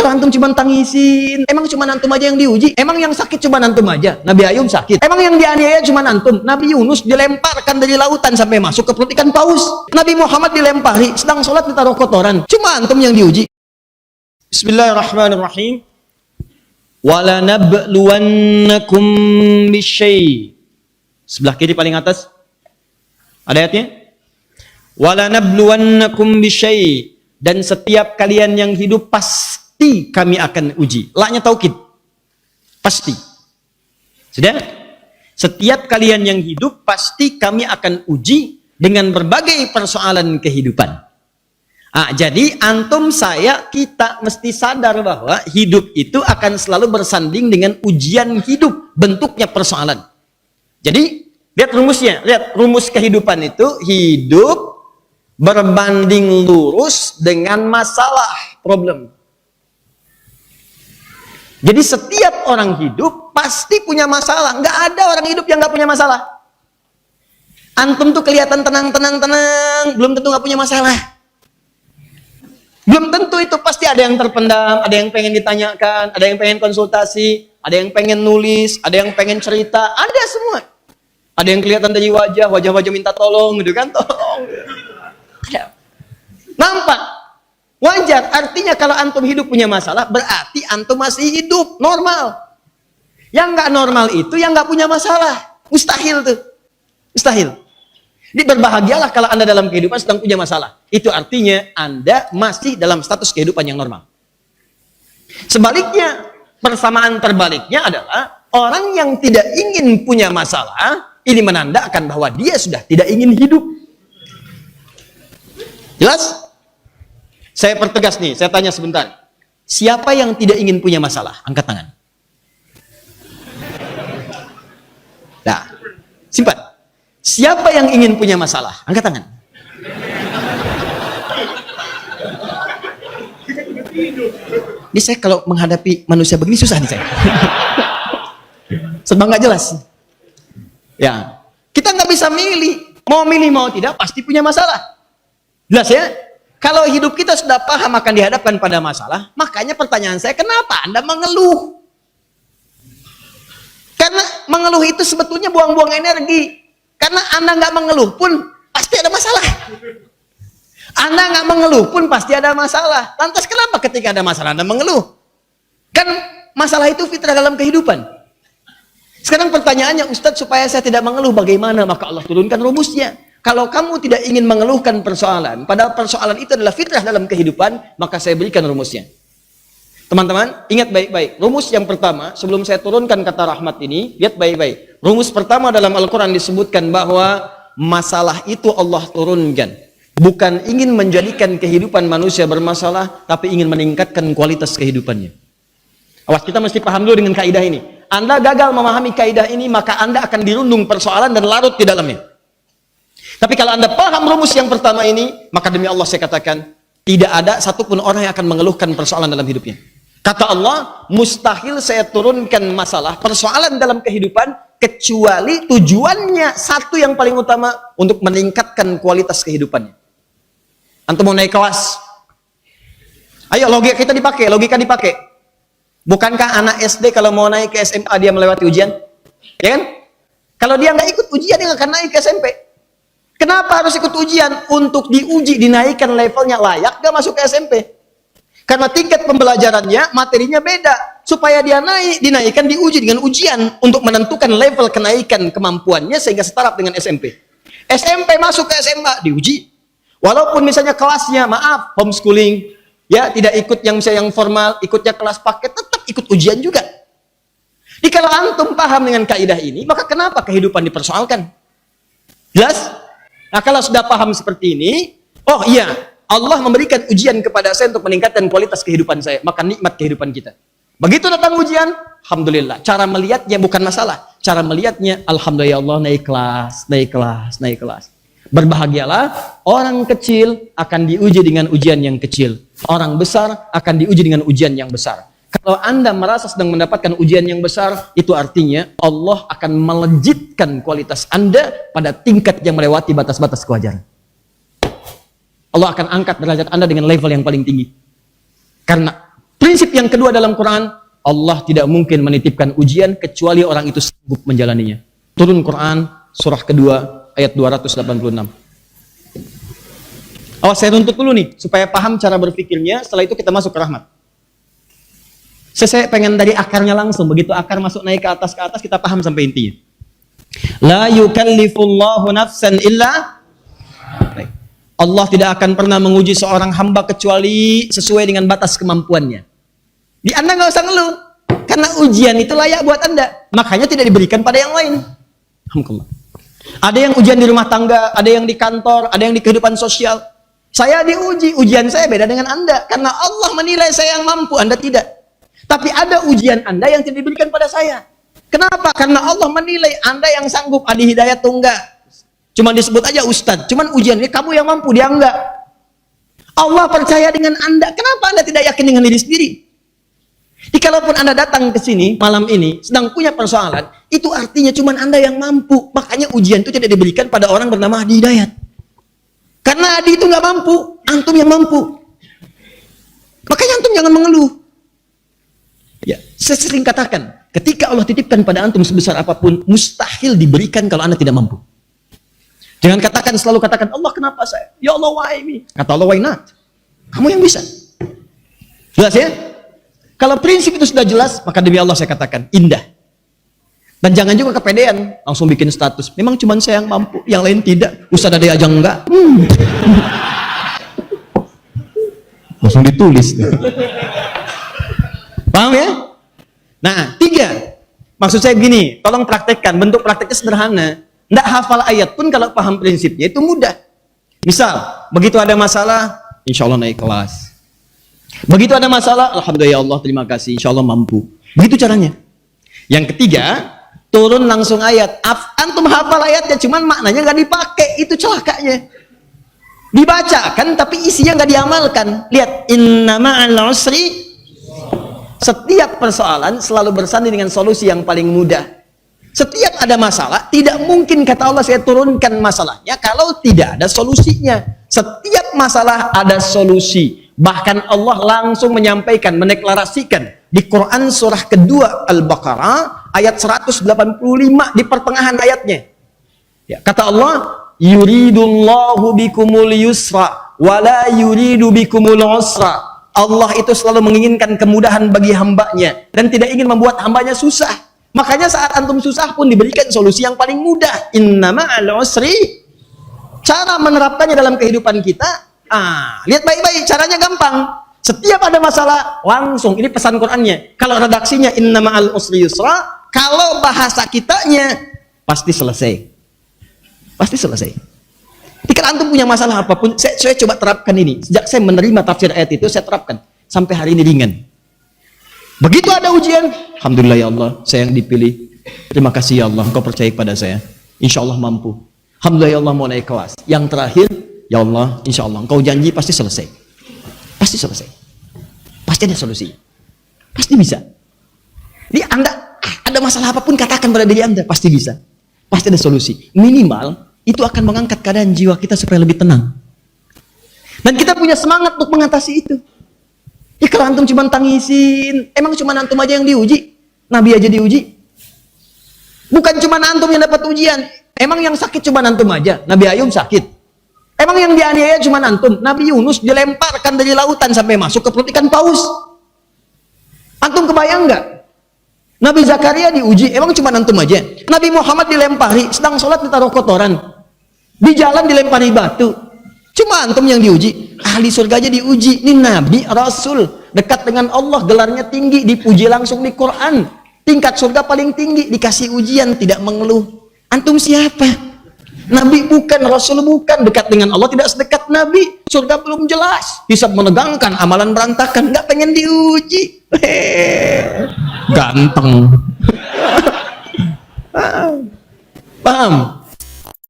Kalau antum cuma tangisin, emang cuma antum aja yang diuji? Emang yang sakit cuma antum aja? Nabi Ayub sakit. Emang yang dianiaya cuma antum? Nabi Yunus dilemparkan dari lautan sampai masuk ke perut ikan paus. Nabi Muhammad dilempari, sedang sholat ditaruh kotoran. Cuma antum yang diuji. Bismillahirrahmanirrahim. وَلَنَبْلُوَنَّكُمْ بِالشَّيْءِ. Sebelah kiri paling atas. Ada ayatnya? وَلَنَبْلُوَنَّكُمْ بِالشَّيْءِ. Dan setiap kalian yang hidup pasti kami akan uji. Laknya taukid. Pasti. Sudah? Setiap kalian yang hidup pasti kami akan uji dengan berbagai persoalan kehidupan. Jadi antum, saya, kita mesti sadar bahwa hidup itu akan selalu bersanding dengan ujian hidup. Bentuknya persoalan. Jadi, lihat rumusnya. Lihat, rumus kehidupan itu hidup berbanding lurus dengan masalah, problem. Jadi setiap orang hidup pasti punya masalah. Nggak ada orang hidup yang nggak punya masalah. Antum tuh kelihatan tenang, belum tentu nggak punya masalah. Belum tentu, itu pasti ada yang terpendam, ada yang pengen ditanyakan, ada yang pengen konsultasi, ada yang pengen nulis, ada yang pengen cerita, ada semua. Ada yang kelihatan dari wajah minta tolong gitu kan, tolong. Nampak? Wajar. Artinya kalau antum hidup punya masalah, berarti antum masih hidup normal. Yang nggak normal itu yang nggak punya masalah. Mustahil tuh. Mustahil. Jadi berbahagialah kalau anda dalam kehidupan sedang punya masalah. Itu artinya anda masih dalam status kehidupan yang normal. Sebaliknya, persamaan terbaliknya adalah orang yang tidak ingin punya masalah, ini menandakan bahwa dia sudah tidak ingin hidup. Jelas? Saya pertegas nih, saya tanya sebentar. Siapa yang tidak ingin punya masalah? Angkat tangan. Nah, simpan. Siapa yang ingin punya masalah? Angkat tangan. Ini saya kalau menghadapi manusia begini susah nih saya. Sebab nggak jelas. Ya, kita nggak bisa milih. Mau milih mau tidak pasti punya masalah. Jelas ya? Kalau hidup kita sudah paham akan dihadapkan pada masalah, makanya pertanyaan saya, kenapa Anda mengeluh? Karena mengeluh itu sebetulnya buang-buang energi. Karena Anda nggak mengeluh pun pasti ada masalah. Anda nggak mengeluh pun pasti ada masalah. Lantas kenapa ketika ada masalah Anda mengeluh? Kan masalah itu fitrah dalam kehidupan. Sekarang pertanyaannya, Ustadz, supaya saya tidak mengeluh bagaimana? Maka Allah turunkan rumusnya. Kalau kamu tidak ingin mengeluhkan persoalan, padahal persoalan itu adalah fitrah dalam kehidupan, maka saya berikan rumusnya. Teman-teman, ingat baik-baik. Rumus yang pertama, sebelum saya turunkan kata rahmat ini, lihat baik-baik. Rumus pertama dalam Al-Quran disebutkan bahwa masalah itu Allah turunkan. Bukan ingin menjadikan kehidupan manusia bermasalah, tapi ingin meningkatkan kualitas kehidupannya. Awas, kita mesti paham dulu dengan kaidah ini. Anda gagal memahami kaidah ini, maka Anda akan dirundung persoalan dan larut di dalamnya. Tapi kalau Anda paham rumus yang pertama ini, maka demi Allah saya katakan, tidak ada satupun orang yang akan mengeluhkan persoalan dalam hidupnya. Kata Allah, mustahil saya turunkan masalah, persoalan dalam kehidupan, kecuali tujuannya satu yang paling utama, untuk meningkatkan kualitas kehidupannya. Antum mau naik kelas? Ayo, logika kita dipakai, logika dipakai. Bukankah anak SD kalau mau naik ke SMA dia melewati ujian? Ya kan? Kalau dia nggak ikut ujian, dia nggak akan naik ke SMP. Kenapa harus ikut ujian? Untuk diuji, dinaikkan levelnya, layak gak masuk ke SMP. Karena tingkat pembelajarannya, materinya beda. Supaya dia naik, dinaikkan, diuji dengan ujian untuk menentukan level kenaikan kemampuannya sehingga setaraf dengan SMP. SMP masuk ke SMA, diuji. Walaupun misalnya kelasnya, maaf, homeschooling, ya tidak ikut yang misalnya yang formal, ikutnya kelas paket, tetap ikut ujian juga. Jadi kalau antum paham dengan kaidah ini, maka kenapa kehidupan dipersoalkan? Jelas? Nah, kalau sudah paham seperti ini, oh iya, Allah memberikan ujian kepada saya untuk meningkatkan kualitas kehidupan saya, maka nikmat kehidupan kita. Begitu datang ujian, alhamdulillah. Cara melihatnya bukan masalah. Cara melihatnya, alhamdulillah ya Allah, naik kelas, naik kelas, naik kelas. Berbahagialah, orang kecil akan diuji dengan ujian yang kecil. Orang besar akan diuji dengan ujian yang besar. Kalau Anda merasa sedang mendapatkan ujian yang besar, itu artinya Allah akan melejitkan kualitas Anda pada tingkat yang melewati batas-batas kewajaran. Allah akan angkat derajat Anda dengan level yang paling tinggi. Karena prinsip yang kedua dalam Quran, Allah tidak mungkin menitipkan ujian kecuali orang itu sanggup menjalaninya. Turun Quran, surah kedua, ayat 286. Awas, saya tuntut dulu nih, supaya paham cara berpikirnya, setelah itu kita masuk ke rahmat. Saya pengen dari akarnya langsung, begitu akar masuk naik ke atas, kita paham sampai intinya. La yukallifullahu nafsan illa. Allah tidak akan pernah menguji seorang hamba kecuali sesuai dengan batas kemampuannya. Di Anda nggak usah ngeluh, karena ujian itu layak buat Anda. Makanya tidak diberikan pada yang lain. Alhamdulillah. Ada yang ujian di rumah tangga, ada yang di kantor, ada yang di kehidupan sosial. Saya diuji, ujian saya beda dengan Anda. Karena Allah menilai saya yang mampu, Anda tidak. Tapi ada ujian Anda yang tidak diberikan pada saya. Kenapa? Karena Allah menilai Anda yang sanggup, ada hidayah atau enggak. Cuma disebut aja Ustadz. Cuman ujiannya kamu yang mampu, dia enggak. Allah percaya dengan Anda. Kenapa Anda tidak yakin dengan diri sendiri? Jadi kalaupun Anda datang ke sini malam ini sedang punya persoalan, itu artinya cuma Anda yang mampu. Makanya ujian itu tidak diberikan pada orang bernama Adi Hidayat. Karena Adi itu nggak mampu, antum yang mampu. Makanya antum jangan mengeluh. Ya, saya sering katakan, ketika Allah titipkan pada antum sebesar apapun, mustahil diberikan kalau Anda tidak mampu. Jangan selalu katakan, Allah kenapa saya? Ya Allah, why me? Kata Allah, why not? Kamu yang bisa. Jelas ya? Kalau prinsip itu sudah jelas, maka demi Allah saya katakan, indah. Dan jangan juga kepedean, langsung bikin status. Memang cuma saya yang mampu, yang lain tidak. Ustaz ada aja enggak. Langsung ditulis. Paham ya? Nah, 3. Maksud saya begini, tolong praktekkan. Bentuk prakteknya sederhana. Nggak hafal ayat pun kalau paham prinsipnya itu mudah. Misal, begitu ada masalah, insya Allah naik kelas. Begitu ada masalah, alhamdulillah ya Allah, terima kasih, insya Allah mampu. Begitu caranya. Yang ketiga, turun langsung ayat. Antum hafal ayatnya, cuman maknanya nggak dipakai, itu celakanya. Dibacakan tapi isinya nggak diamalkan. Lihat, inna ma'al usri. Setiap persoalan selalu bersanding dengan solusi yang paling mudah. Setiap ada masalah, tidak mungkin kata Allah saya turunkan masalahnya kalau tidak ada solusinya. Setiap masalah ada solusi. Bahkan Allah langsung menyampaikan, mendeklarasikan di Quran surah kedua Al-Baqarah ayat 185 di pertengahan ayatnya. Ya, kata Allah, yuridullahu bikumul yusra wala yuridu bikumul usra. Allah itu selalu menginginkan kemudahan bagi hambanya dan tidak ingin membuat hambanya susah. Makanya saat antum susah pun diberikan solusi yang paling mudah. Inna ma'al usri. Cara menerapkannya dalam kehidupan kita, lihat baik-baik, caranya gampang. Setiap ada masalah, langsung, ini pesan Qur'annya. Kalau redaksinya inna ma'al usri yusra, kalau bahasa kitanya, pasti selesai. Pasti selesai. Jadi kalau antum punya masalah apapun, saya coba terapkan ini. Sejak saya menerima tafsir ayat itu, saya terapkan. Sampai hari ini ringan. Begitu ada ujian, alhamdulillah ya Allah, saya yang dipilih. Terima kasih ya Allah, engkau percaya kepada saya. Insya Allah mampu. Alhamdulillah ya Allah, mau naik kelas. Yang terakhir, ya Allah, insya Allah engkau janji pasti selesai. Pasti selesai. Pasti ada solusi. Pasti bisa. Jadi Anda ada masalah apapun, katakan pada diri Anda, pasti bisa. Pasti ada solusi. Minimal itu akan mengangkat keadaan jiwa kita supaya lebih tenang. Dan kita punya semangat untuk mengatasi itu. Ya kalau antum cuma tangisin, emang cuma antum aja yang diuji? Nabi aja diuji? Bukan cuma antum yang dapat ujian. Emang yang sakit cuma antum aja? Nabi Ayub sakit. Emang yang dianiaya cuma antum? Nabi Yunus dilemparkan dari lautan sampai masuk ke perut ikan paus. Antum kebayang nggak? Nabi Zakaria diuji, emang cuma antum aja? Nabi Muhammad dilempari, sedang sholat ditaruh kotoran. Di jalan dilempari batu. Cuma antum yang diuji. Ahli surga aja diuji. Ini Nabi, Rasul, dekat dengan Allah, gelarnya tinggi, dipuji langsung di Quran. Tingkat surga paling tinggi, dikasih ujian, tidak mengeluh. Antum siapa? Nabi bukan, Rasul bukan, dekat dengan Allah tidak sedekat Nabi. Surga belum jelas, hisab menegangkan, amalan berantakan, nggak pengen diuji. Ganteng. Paham?